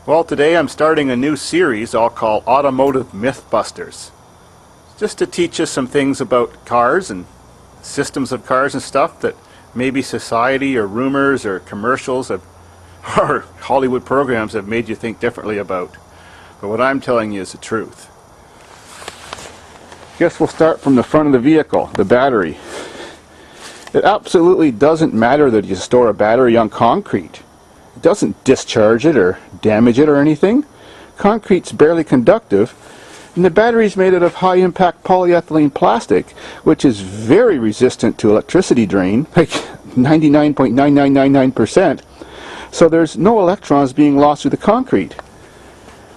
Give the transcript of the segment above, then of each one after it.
Well, today I'm starting a new series I'll call Automotive Mythbusters. Just to teach us some things about cars and systems of cars and stuff that maybe society or rumors or commercials or Hollywood programs have made you think differently about. But what I'm telling you is the truth. Guess we'll start from the front of the vehicle, the battery. It absolutely doesn't matter that you store a battery on concrete. It doesn't discharge it or damage it or anything. Concrete's barely conductive, and the battery's made out of high-impact polyethylene plastic, which is very resistant to electricity drain, like 99.9999%, so there's no electrons being lost through the concrete.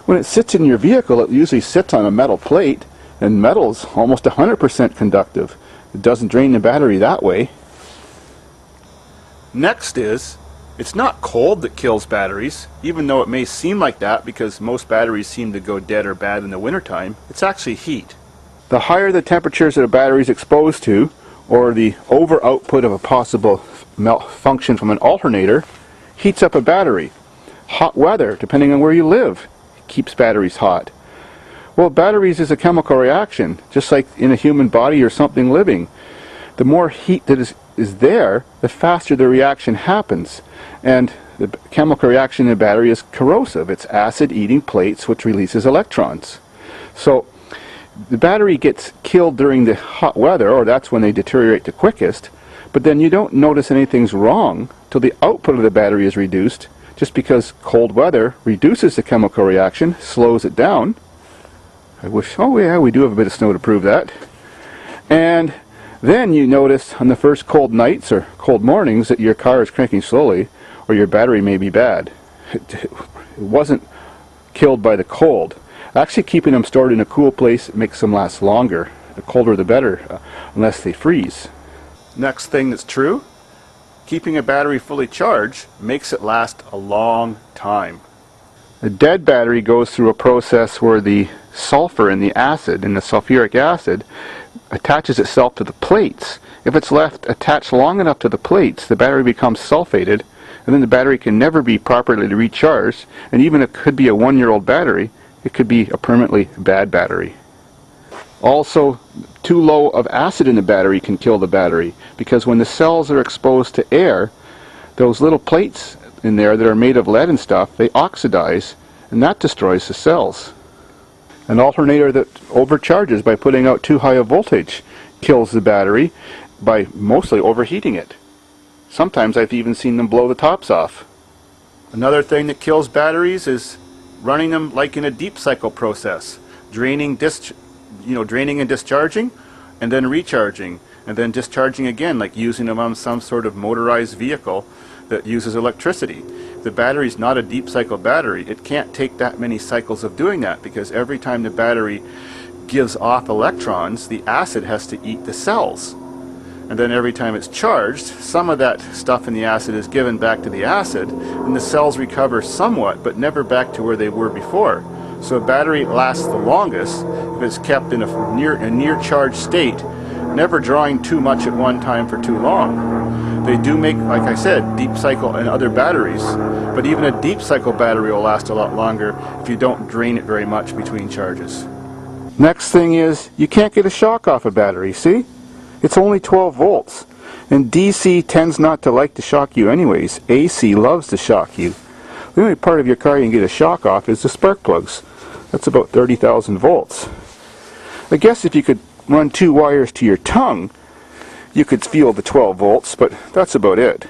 When it sits in your vehicle, it usually sits on a metal plate, and metal's almost 100% conductive. It doesn't drain the battery that way. Next is, it's not cold that kills batteries, even though it may seem like that because most batteries seem to go dead or bad in the wintertime. It's actually heat. The higher the temperatures that a battery is exposed to, or the over output of a possible malfunction from an alternator, heats up a battery. Hot weather, depending on where you live, keeps batteries hot. Well, batteries is a chemical reaction, just like in a human body or something living. The more heat that is there, the faster the reaction happens. And the chemical reaction in a battery is corrosive. It's acid-eating plates which releases electrons. So the battery gets killed during the hot weather, or that's when they deteriorate the quickest, but then you don't notice anything's wrong till the output of the battery is reduced, just because cold weather reduces the chemical reaction, slows it down. Oh yeah, we do have a bit of snow to prove that. And then you notice on the first cold nights or cold mornings that your car is cranking slowly, or your battery may be bad. It wasn't killed by the cold. Actually, keeping them stored in a cool place makes them last longer. The colder the better, unless they freeze. Next thing that's true, keeping a battery fully charged makes it last a long time. A dead battery goes through a process where the sulfur in the acid, in the sulfuric acid, attaches itself to the plates. If it's left attached long enough to the plates, the battery becomes sulfated, and then the battery can never be properly recharged, and even if it could be a 1-year-old battery, it could be a permanently bad battery. Also, too low of acid in the battery can kill the battery, because when the cells are exposed to air, those little plates in there that are made of lead and stuff, they oxidize, and that destroys the cells. An alternator that overcharges by putting out too high a voltage kills the battery by mostly overheating it. Sometimes I've even seen them blow the tops off. Another thing that kills batteries is running them like in a deep cycle process, draining and discharging, and then recharging, and then discharging again, like using them on some sort of motorized vehicle that uses electricity. The battery is not a deep cycle battery. It can't take that many cycles of doing that, because every time the battery gives off electrons, the acid has to eat the cells. And then every time it's charged, some of that stuff in the acid is given back to the acid, and the cells recover somewhat, but never back to where they were before. So a battery lasts the longest if it's kept in a near charged state, never drawing too much at one time for too long. They do make, like I said, deep cycle and other batteries, but even a deep cycle battery will last a lot longer if you don't drain it very much between charges. Next thing is, you can't get a shock off a battery, see? It's only 12 volts, and DC tends not to like to shock you anyways. AC loves to shock you. The only part of your car you can get a shock off is the spark plugs. That's about 30,000 volts. I guess if you could run 2 wires to your tongue, you could feel the 12 volts, but that's about it.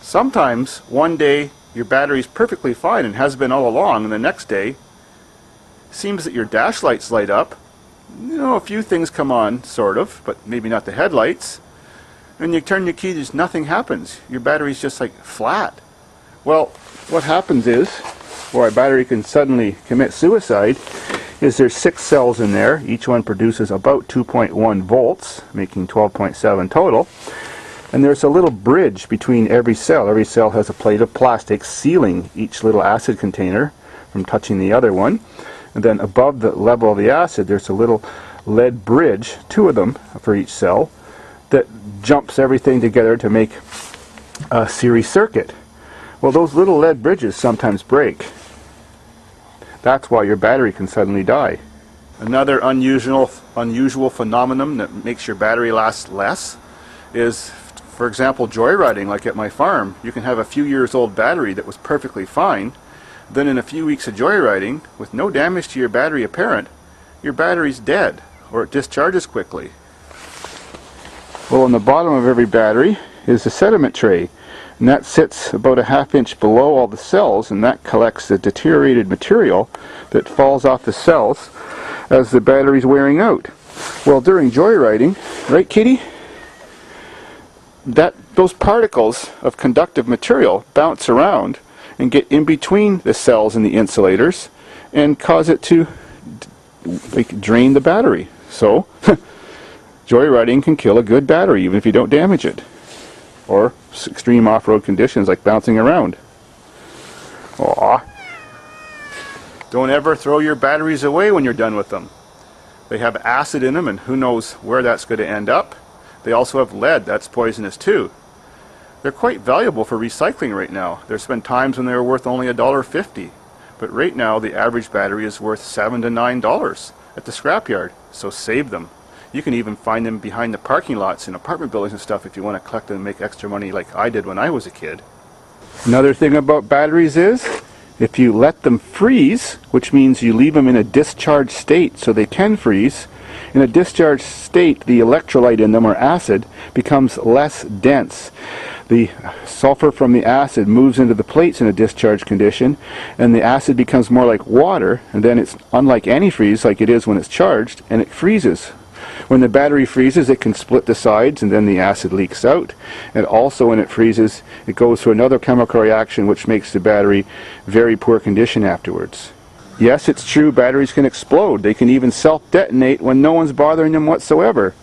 Sometimes, one day, your battery's perfectly fine and has been all along, and the next day, seems that your dash lights light up. You know, a few things come on, sort of, but maybe not the headlights. And you turn your key, there's nothing happens. Your battery's just like flat. Well, what happens is, where a battery can suddenly commit suicide, is there's 6 cells in there. Each one produces about 2.1 volts, making 12.7 total. And there's a little bridge between every cell. Every cell has a plate of plastic sealing each little acid container from touching the other one. And then above the level of the acid, there's a little lead bridge, 2 of them for each cell, that jumps everything together to make a series circuit. Well, those little lead bridges sometimes break. That's why your battery can suddenly die. Another unusual phenomenon that makes your battery last less is, for example, joyriding, like at my farm. You can have a few years old battery that was perfectly fine. Then in a few weeks of joyriding, with no damage to your battery apparent, your battery's dead, or it discharges quickly. Well, on the bottom of every battery is a sediment tray, and that sits about a ½ inch below all the cells, and that collects the deteriorated material that falls off the cells as the battery's wearing out. Well, during joyriding, right, Kitty? Those particles of conductive material bounce around and get in between the cells and the insulators and cause it to drain the battery. So, joyriding can kill a good battery even if you don't damage it. Or extreme off-road conditions like bouncing around. Aww. Don't ever throw your batteries away when you're done with them. They have acid in them, and who knows where that's going to end up. They also have lead. That's poisonous too. They're quite valuable for recycling right now. There's been times when they were worth only $1.50. But right now the average battery is worth $7 to $9 at the scrapyard. So save them. You can even find them behind the parking lots in apartment buildings and stuff if you want to collect them and make extra money like I did when I was a kid. Another thing about batteries is, if you let them freeze, which means you leave them in a discharged state so they can freeze, in a discharged state the electrolyte in them, or acid, becomes less dense. The sulfur from the acid moves into the plates in a discharged condition, and the acid becomes more like water, and then it's unlike antifreeze like it is when it's charged, and it freezes. When the battery freezes, it can split the sides, and then the acid leaks out. And also when it freezes, it goes through another chemical reaction which makes the battery very poor condition afterwards. Yes, it's true, batteries can explode. They can even self-detonate when no one's bothering them whatsoever.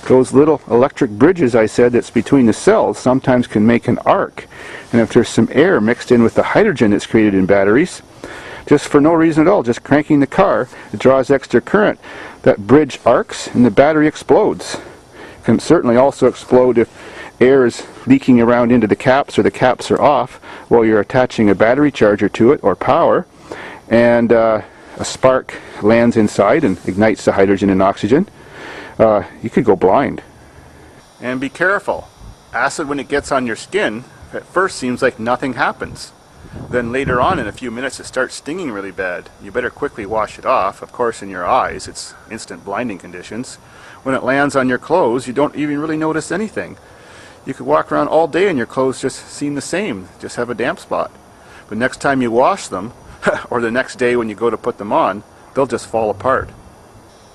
Those little electric bridges I said that's between the cells sometimes can make an arc. And if there's some air mixed in with the hydrogen that's created in batteries, just for no reason at all, just cranking the car, it draws extra current. That bridge arcs and the battery explodes. It can certainly also explode if air is leaking around into the caps, or the caps are off while you're attaching a battery charger to it, or power, and a spark lands inside and ignites the hydrogen and oxygen. You could go blind. And be careful. Acid, when it gets on your skin, at first seems like nothing happens. Then later on, in a few minutes, it starts stinging really bad. You better quickly wash it off. Of course, in your eyes, it's instant blinding conditions. When it lands on your clothes, you don't even really notice anything. You could walk around all day and your clothes just seem the same, just have a damp spot. But next time you wash them, or the next day when you go to put them on, they'll just fall apart.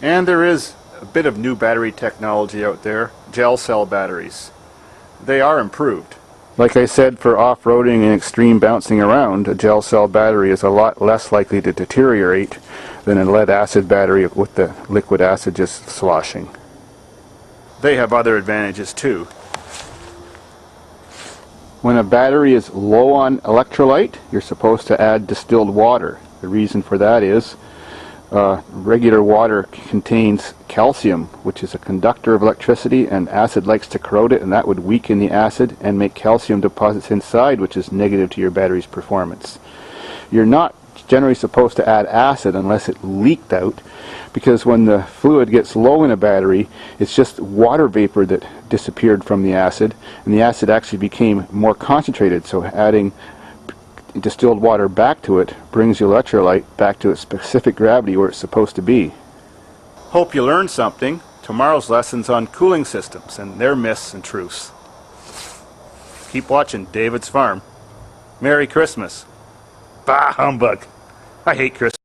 And there is a bit of new battery technology out there, gel cell batteries. They are improved. Like I said, for off-roading and extreme bouncing around, a gel cell battery is a lot less likely to deteriorate than a lead acid battery with the liquid acid just sloshing. They have other advantages too. When a battery is low on electrolyte, you're supposed to add distilled water. The reason for that is regular water contains calcium, which is a conductor of electricity, and acid likes to corrode it, and that would weaken the acid and make calcium deposits inside, which is negative to your battery's performance. You're not generally supposed to add acid unless it leaked out, because when the fluid gets low in a battery, it's just water vapor that disappeared from the acid, and the acid actually became more concentrated, so adding distilled water back to it brings the electrolyte back to its specific gravity where it's supposed to be. Hope you learned something. Tomorrow's lesson's on cooling systems and their myths and truths. Keep watching David's Farm. Merry Christmas. Bah humbug. I hate Christmas.